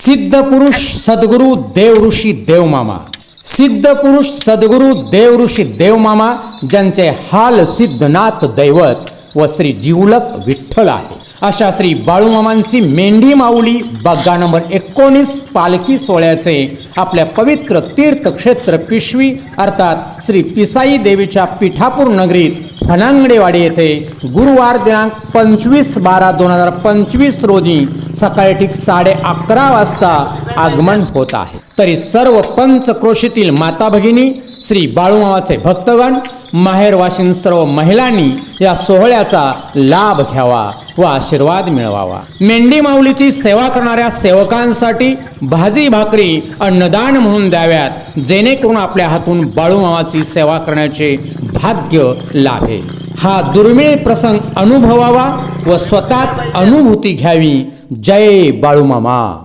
सिद्ध पुरुष सद्गुरु देव ऋषी देवमामा, सिद्ध पुरुष सद्गुरु देव ऋषी देवमामा ज्यांचे हाल सिद्धनाथ दैवत व श्री जिवलक विठ्ठल आहे, अशा श्री बाळूमामांची मेंढी माऊली बग्गा नंबर 19 पालखी सोहळ्याचे आपल्या पवित्र तीर्थक्षेत्र पिशवी अर्थात श्री पिसाई देवीच्या पिठापूर नगरीत फनांगडेवाडी येथे गुरुवार दिनांक 25/12/2025 रोजी सकाळी ठीक 11:30 वाजता आगमन होत आहे। तरी सर्व पंचक्रोशीतील माता भगिनी, श्री बाळूमामाचे भक्तगण, माहेरवासीन सर्व महिलांनी या सोहळ्याचा लाभ घ्यावा व आशीर्वाद मिळवावा। मेंढी माऊलीची सेवा करणाऱ्या सेवकांसाठी भाजी भाकरी अन्नदान म्हणून द्याव्यात, जेणेकरून आपल्या हातून बाळूमामाची सेवा करण्याचे भाग्य लाभेल। हा दुर्मिळ प्रसंग अनुभवावा व स्वतःच अनुभूती घ्यावी। जय बाळूमामा।